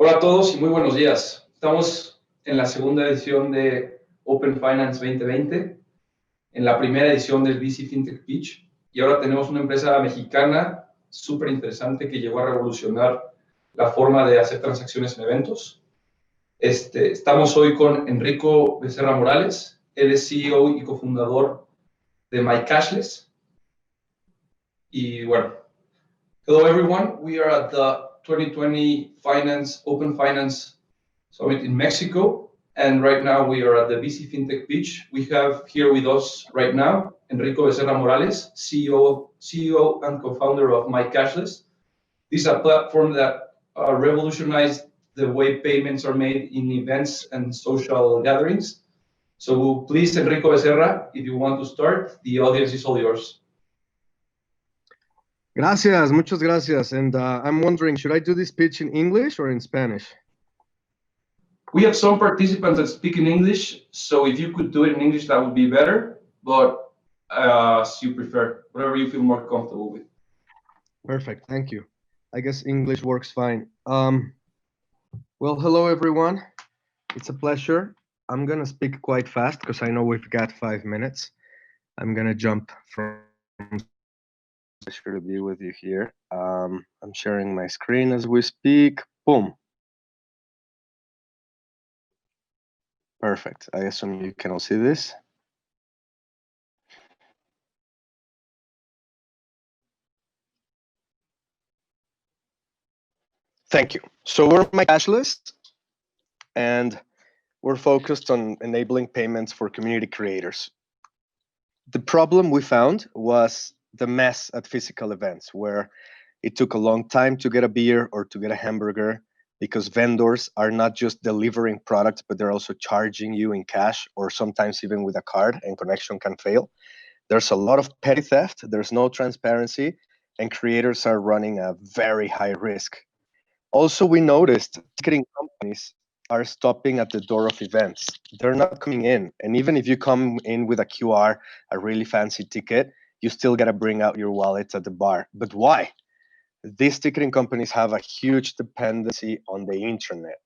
Hola a todos y muy buenos días. Estamos en la segunda edición de Open Finance 2020, en la primera edición del VC FinTech Pitch, y ahora tenemos una empresa mexicana súper interesante que llegó a revolucionar la forma de hacer transacciones en eventos. Estamos hoy con Enrico Becerra Morales. Él es CEO y cofundador de mycashless. Y bueno, hello everyone. We are at the 2020 Open Finance Summit in Mexico, and right now we are at the VC FinTech Pitch. We have here with us right now Enrico Becerra Morales, CEO and co-founder of mycashless. This is a platform that revolutionized the way payments are made in events and social gatherings. So please, Enrico Becerra, if you want to start, the audience is all yours. Gracias, muchas gracias. And I'm wondering, should I do this pitch in English or in Spanish? We have some participants that speak in English, so if you could do it in English, that would be better, but as you prefer, whatever you feel more comfortable with. Perfect, thank you. I guess English works fine. Well, hello everyone. It's a pleasure. I'm gonna speak quite fast because I know we've got 5 minutes. I'm gonna jump from pleasure to be with you here. I'm sharing my screen as we speak. Boom. Perfect. I assume you can all see this. Thank you. So we're mycashless, and we're focused on enabling payments for community creators. The problem we found was the mess at physical events, where it took a long time to get a beer or to get a hamburger, because vendors are not just delivering products, but they're also charging you in cash or sometimes even with a card, and connection can fail. There's a lot of petty theft, there's no transparency, and creators are running a very high risk. Also, we noticed ticketing companies are stopping at the door of events. They're not coming in. And even if you come in with a QR, a really fancy ticket, you still got to bring out your wallet at the bar. But why? These ticketing companies have a huge dependency on the internet.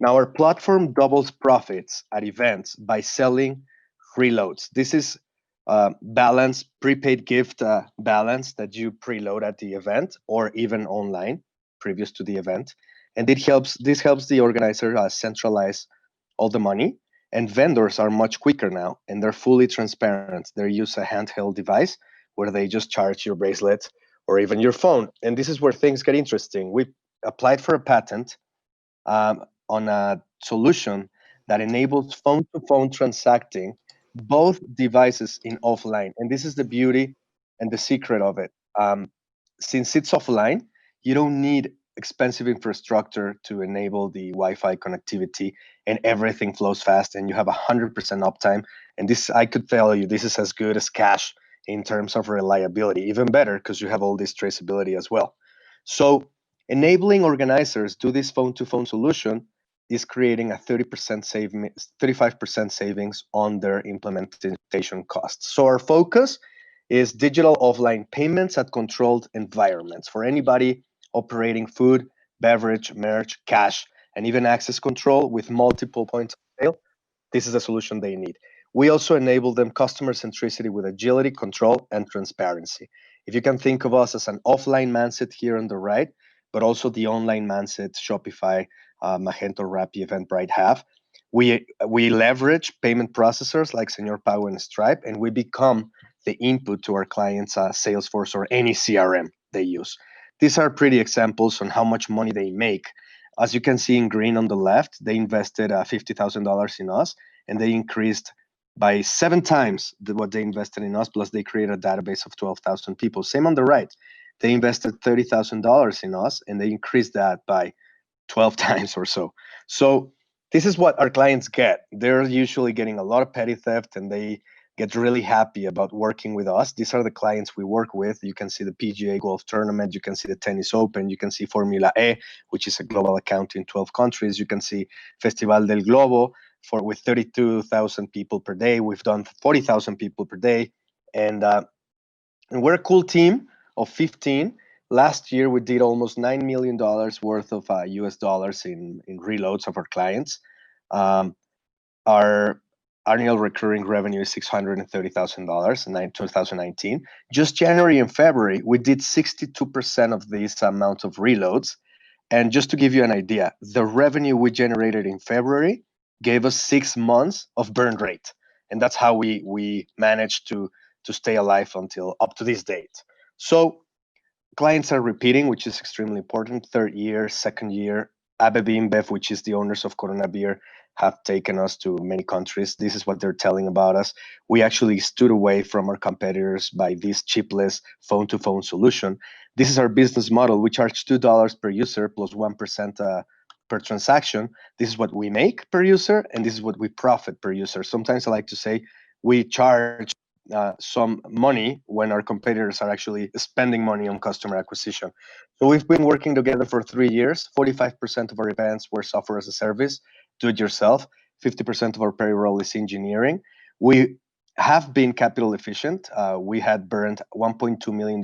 Now, our platform doubles profits at events by selling reloads. This is balance, prepaid gift balance that you preload at the event or even online previous to the event. And this helps the organizer centralize all the money. And vendors are much quicker now, and they're fully transparent. They use a handheld device where they just charge your bracelet or even your phone. And this is where things get interesting. We applied for a patent on a solution that enables phone-to-phone transacting both devices in offline. And this is the beauty and the secret of it. Since it's offline, you don't need expensive infrastructure to enable the Wi-Fi connectivity, and everything flows fast, and you have 100% uptime. And this, I could tell you, this is as good as cash in terms of reliability, even better because you have all this traceability as well. So enabling organizers do this phone-to-phone solution is creating a 35% savings on their implementation costs. So our focus is digital offline payments at controlled environments for anybody operating food, beverage, merch, cash, and even access control with multiple points of sale. This is the solution they need. We also enable them customer centricity with agility, control, and transparency. If you can think of us as an offline mindset here on the right, but also the online mindset Shopify, Magento, Rappi, Eventbrite have, we leverage payment processors like Señor Pago and Stripe, and we become the input to our clients' Salesforce or any CRM they use. These are pretty examples on how much money they make. As you can see in green on the left, they invested $50,000 in us, and they increased by 7 times what they invested in us, plus they created a database of 12,000 people. Same on the right. They invested $30,000 in us, and they increased that by 12 times or so. So this is what our clients get. They're usually getting a lot of petty theft, and they get really happy about working with us. These are the clients we work with. You can see the PGA Golf Tournament. You can see the Tennis Open. You can see Formula E, which is a global account in 12 countries. You can see Festival del Globo with 32,000 people per day. We've done 40,000 people per day. And we're a cool team of 15. last year we did almost $9 million worth of US dollars in reloads of our clients. Our annual recurring revenue is $630,000 in 2019. Just January and February, we did 62% of this amount of reloads. And just to give you an idea, the revenue we generated in February gave us 6 months of burn rate. And that's how we managed to stay alive until up to this date. So clients are repeating, which is extremely important. Third year, second year. AB InBev, which is the owners of Corona Beer, have taken us to many countries. This is what they're telling about us. We actually stood away from our competitors by this chipless phone-to-phone solution. This is our business model. We charge $2 per user plus 1% per transaction. This is what we make per user, and this is what we profit per user. Sometimes I like to say we charge some money when our competitors are actually spending money on customer acquisition. So we've been working together for 3 years. 45% of our events were software as a service, do it yourself. 50% of our payroll is engineering. We have been capital efficient. We had burned $1.2 million,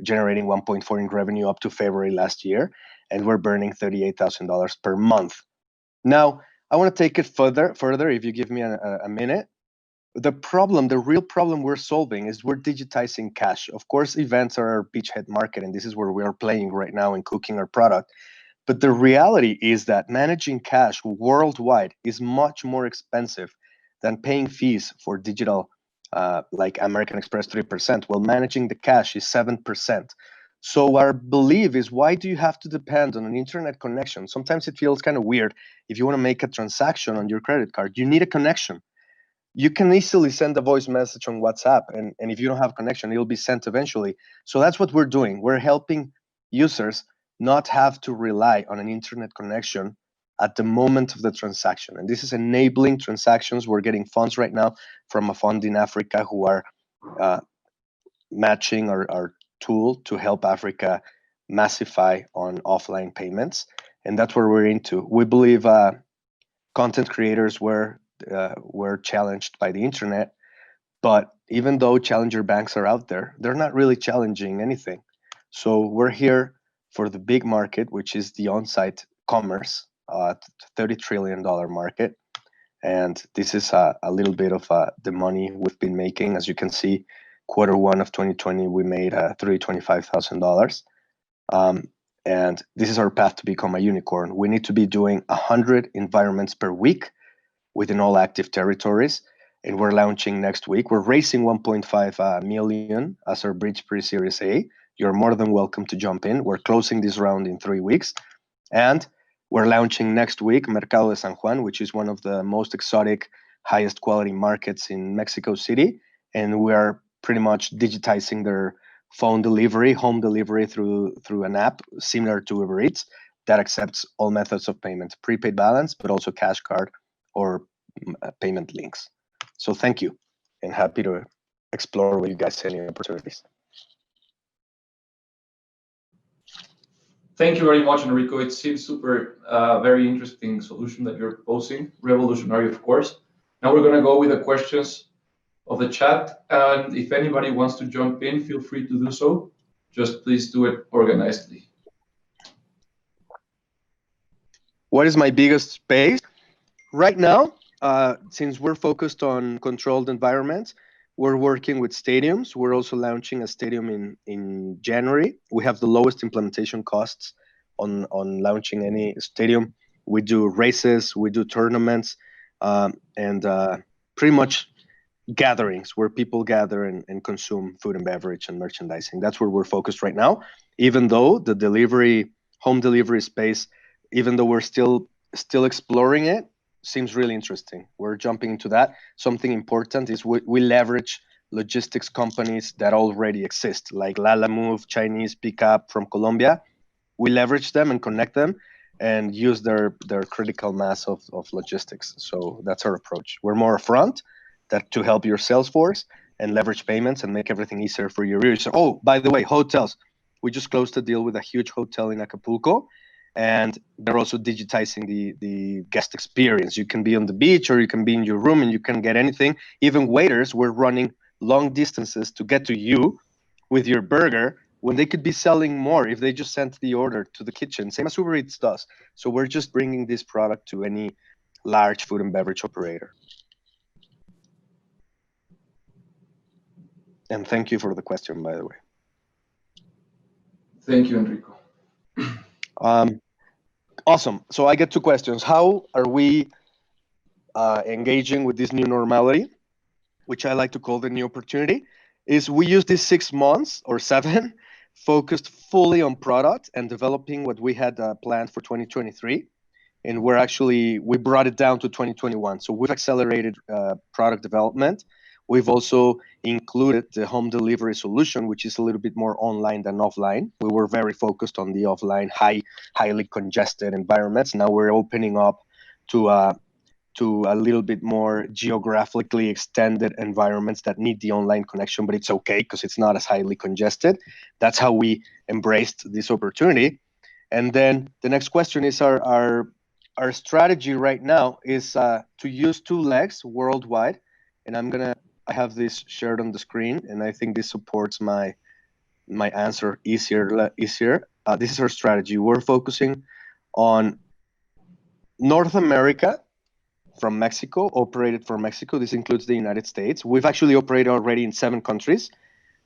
generating 1.4 in revenue up to February last year, and we're burning $38,000 per month. Now, I want to take it further if you give me a minute. The real problem we're solving is we're digitizing cash. Of course, events are our beachhead market, and this is where we are playing right now and cooking our product. But the reality is that managing cash worldwide is much more expensive than paying fees for digital, like American Express 3%, while managing the cash is 7%. So our belief is, why do you have to depend on an internet connection? Sometimes it feels kind of weird. If you want to make a transaction on your credit card, you need a connection. You can easily send a voice message on WhatsApp, and if you don't have connection, it'll be sent eventually. So that's what we're doing. We're helping users not have to rely on an internet connection at the moment of the transaction. And this is enabling transactions. We're getting funds right now from a fund in Africa who are matching our tool to help Africa massify on offline payments. And that's what we're into. We believe content creators were challenged by the internet, but even though challenger banks are out there, they're not really challenging anything. So we're here for the big market, which is the on-site commerce, $30 trillion market. And this is a little bit of the money we've been making. As you can see, Q1 of 2020, we made $325,000. And this is our path to become a unicorn. We need to be doing 100 environments per week within all active territories, and we're launching next week. We're raising 1.5 million as our bridge pre-series A. You're more than welcome to jump in. We're closing this round in 3 weeks, and we're launching next week Mercado de San Juan, which is one of the most exotic, highest quality markets in Mexico City, and we are pretty much digitizing their phone delivery, home delivery through an app similar to Uber Eats that accepts all methods of payment, prepaid balance, but also cash card or payment links. So thank you, and happy to explore with you guys any opportunities. Thank you very much, Enrico. It seems super, very interesting solution that you're proposing. Revolutionary, of course. Now we're going to go with the questions of the chat. And if anybody wants to jump in, feel free to do so. Just please do it organizedly. What is my biggest space? Right now, since we're focused on controlled environments, we're working with stadiums. We're also launching a stadium in January. We have the lowest implementation costs on launching any stadium. We do races, we do tournaments, and pretty much gatherings where people gather and consume food and beverage and merchandising. That's where we're focused right now. Even though the home delivery space, even though we're still exploring it, seems really interesting. We're jumping into that. Something important is we leverage logistics companies that already exist, like Lalamove, Chinese Pickup from Colombia. We leverage them and connect them and use their critical mass of logistics. So that's our approach. We're more upfront to help your sales force and leverage payments and make everything easier for your users. Oh, by the way, hotels. We just closed a deal with a huge hotel in Acapulco, and they're also digitizing the guest experience. You can be on the beach or you can be in your room and you can get anything. Even waiters, we're running long distances to get to you with your burger when they could be selling more if they just sent the order to the kitchen, same as Uber Eats does. So we're just bringing this product to any large food and beverage operator. And thank you for the question, by the way. Thank you, Enrico. Awesome. So I get two questions. How are we engaging with this new normality, which I like to call the new opportunity? Is we use these 6 months or 7 focused fully on product and developing what we had planned for 2023. And we brought it down to 2021. So we've accelerated product development. We've also included the home delivery solution, which is a little bit more online than offline. We were very focused on the offline, highly congested environments. Now we're opening up to a little bit more geographically extended environments that need the online connection, but it's okay because it's not as highly congested. That's how we embraced this opportunity. And then the next question is our strategy right now is to use 2 legs worldwide. And I have this shared on the screen, and I think this supports my answer easier. This is our strategy. We're focusing on North America from Mexico, operated from Mexico. This includes the United States. We've actually operated already in 7 countries.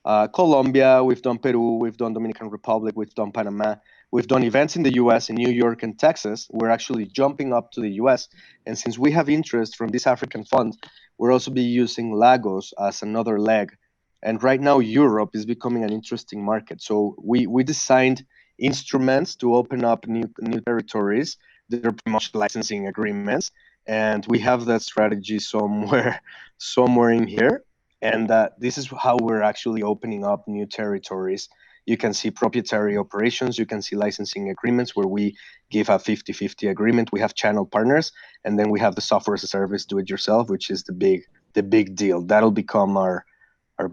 Colombia, we've done Peru, we've done Dominican Republic, we've done Panama. We've done events in the US, in New York and Texas. We're actually jumping up to the US. And since we have interest from this African fund, we're also be using Lagos as another leg. And right now, Europe is becoming an interesting market. So we designed instruments to open up new territories. They're pretty much licensing agreements. And we have that strategy somewhere in here. And this is how we're actually opening up new territories. You can see proprietary operations. You can see licensing agreements where we give a 50-50 agreement. We have channel partners, and then we have the software as a service, do it yourself, which is the big deal. That'll become our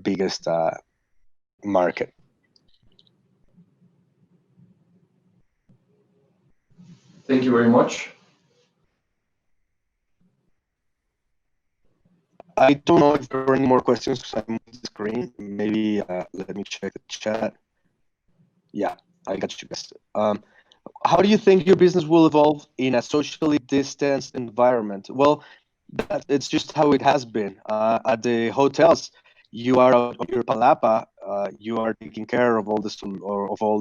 biggest market. Thank you very much. I don't know if there are any more questions because I'm on the screen. Maybe let me check the chat. Yeah, I got you guys. How do you think your business will evolve in a socially distanced environment? Well, it's just how it has been. At the hotels, you are on your palapa, you are taking care of all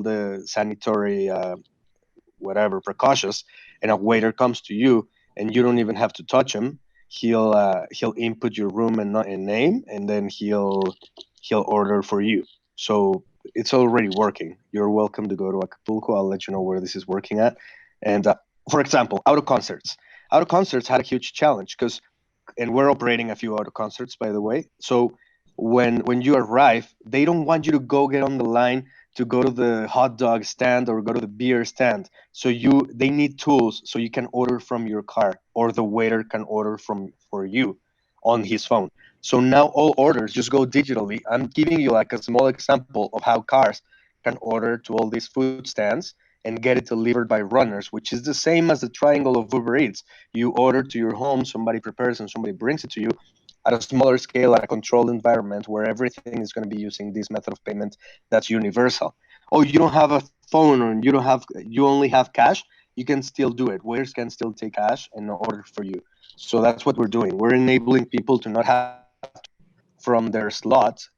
the sanitary whatever precautions, and a waiter comes to you, and you don't even have to touch him. He'll input your room and name, and then he'll order for you. So it's already working. You're welcome to go to Acapulco. I'll let you know where this is working at. And for example, auto concerts. Auto concerts had a huge challenge and we're operating a few auto concerts, by the way. So when you arrive, they don't want you to go get on the line to go to the hot dog stand or go to the beer stand. So they need tools so you can order from your car, or the waiter can order for you on his phone. So now all orders just go digitally. I'm giving you like a small example of how cars can order to all these food stands and get it delivered by runners, which is the same as the triangle of Uber Eats. You order to your home, somebody prepares and somebody brings it to you at a smaller scale, at a controlled environment where everything is going to be using this method of payment that's universal. Oh, you don't have a phone, or you only have cash? You can still do it. Waiters can still take cash and order for you. So that's what we're doing. We're enabling people to not have from their slot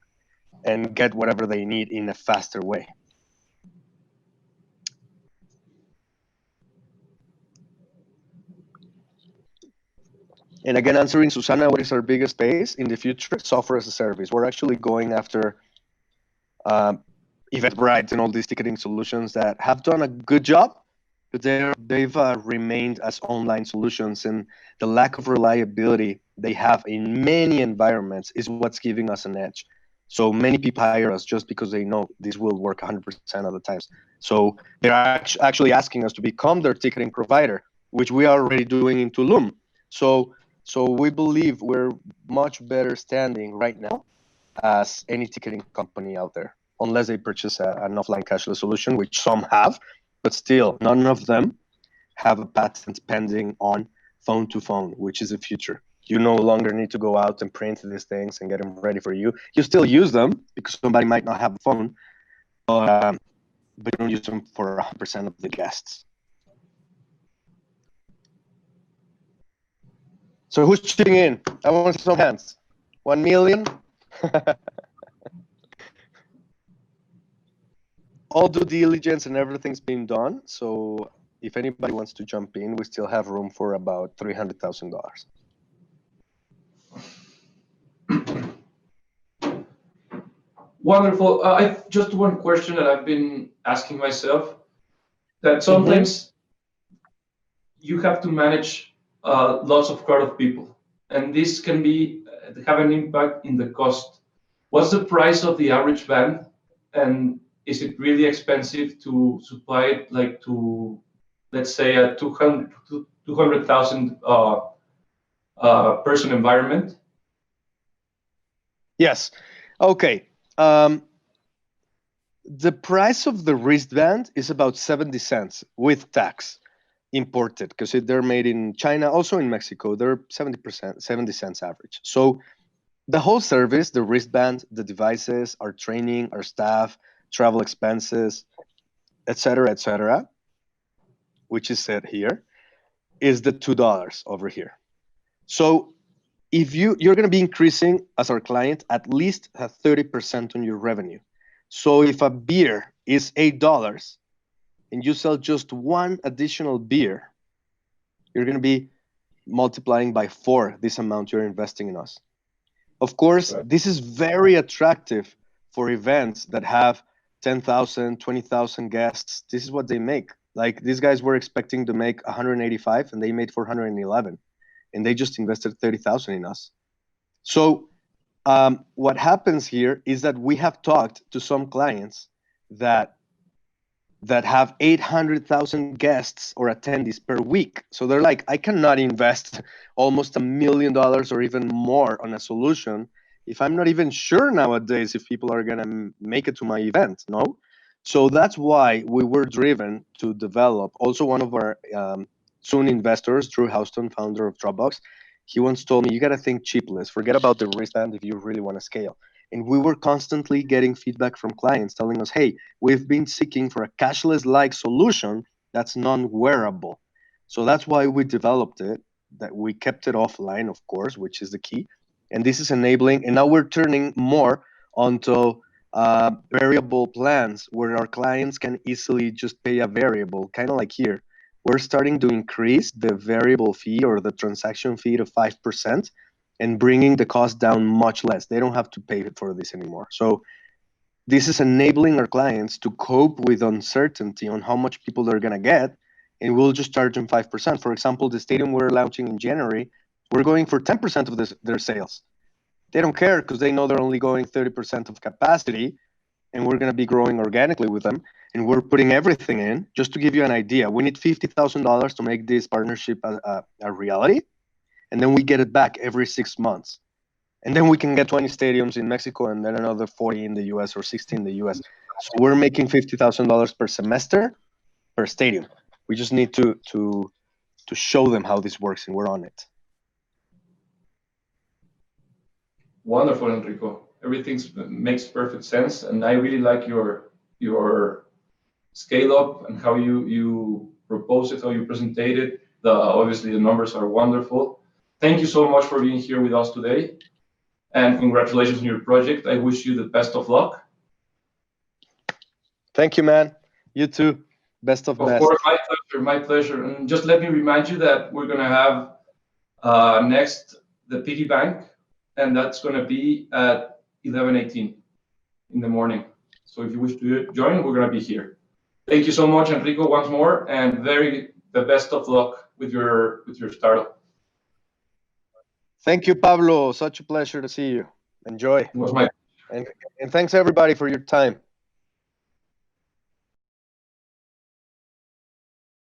and get whatever they need in a faster way. And again, answering Susana, what is our biggest space in the future? Software as a service. We're actually going after Eventbrite and all these ticketing solutions that have done a good job, but they've remained as online solutions, and the lack of reliability they have in many environments is what's giving us an edge. So many people hire us just because they know this will work 100% of the times. So they're actually asking us to become their ticketing provider, which we are already doing in Tulum. So we believe we're much better standing right now as any ticketing company out there, unless they purchase an offline cashless solution, which some have, but still none of them have a patent pending on phone to phone, which is the future. You no longer need to go out and print these things and get them ready for you. You still use them because somebody might not have a phone, but you don't use them for 100% of the guests. So who's chipping in? I want to see some hands. 1 million? All due diligence and everything's been done. So if anybody wants to jump in, we still have room for about $300,000. Wonderful. Just one question that I've been asking myself, that sometimes you have to manage lots of crowd of people, and this can be have an impact in the cost. What's the price of the average band, and is it really expensive to supply it, like to, let's say, a 200,000 person environment? Yes. Okay. The price of the wristband is about 70 cents with tax, imported, because they're made in China, also in Mexico. They're 70 cents average. So the whole service, the wristband, the devices, our training, our staff, travel expenses, etc., which is said here, is the $2 over here. So if you're going to be increasing as our client at least 30% on your revenue. So if a beer is $8 and you sell just one additional beer, you're going to be multiplying by 4 this amount you're investing in us. Of course, this is very attractive for events that have 10,000, 20,000 guests. This is what they make. Like, these guys were expecting to make 185 and they made 411, and they just invested 30,000 in us. So what happens here is that we have talked to some clients that have 800,000 guests or attendees per week. So they're like, I cannot invest almost $1 million or even more on a solution if I'm not even sure nowadays if people are going to make it to my event, no? So that's why we were driven to develop. Also, one of our soon investors, Drew Houston, founder of Dropbox, he once told me, you got to think chipless. Forget about the wristband if you really want to scale. And we were constantly getting feedback from clients telling us, hey, we've been seeking for a cashless-like solution that's non-wearable. So that's why we developed it, that we kept it offline, of course, which is the key. And this is enabling, and now we're turning more onto variable plans where our clients can easily just pay a variable, kind of like here. We're starting to increase the variable fee or the transaction fee to 5%. And bringing the cost down much less. They don't have to pay for this anymore. So this is enabling our clients to cope with uncertainty on how much people they're going to get, and we'll just charge them 5%. For example, the stadium we're launching in January, we're going for 10% of their sales. They don't care because they know they're only going 30% of capacity, and we're going to be growing organically with them, and we're putting everything in. Just to give you an idea, we need $50,000 to make this partnership a reality. And then we get it back every 6 months. And then we can get 20 stadiums in Mexico and then another 40 in the US or 60 in the US. So we're making $50,000 per semester per stadium. We just need to show them how this works, and we're on it. Wonderful, Enrico. Everything makes perfect sense. And I really like your scale up and how you propose it, how you present it. Obviously, the numbers are wonderful. Thank you so much for being here with us today, and congratulations on your project. I wish you the best of luck. Thank you, man. You too. Best of best. Of course, my pleasure. And just let me remind you that we're going to have next the piggy bank, and that's going to be at 11:18 in the morning. So if you wish to join, we're going to be here. Thank you so much, Enrico, once more, and the best of luck with your startup. Thank you, Pablo. Such a pleasure to see you. Enjoy. It was my and thanks everybody for your time.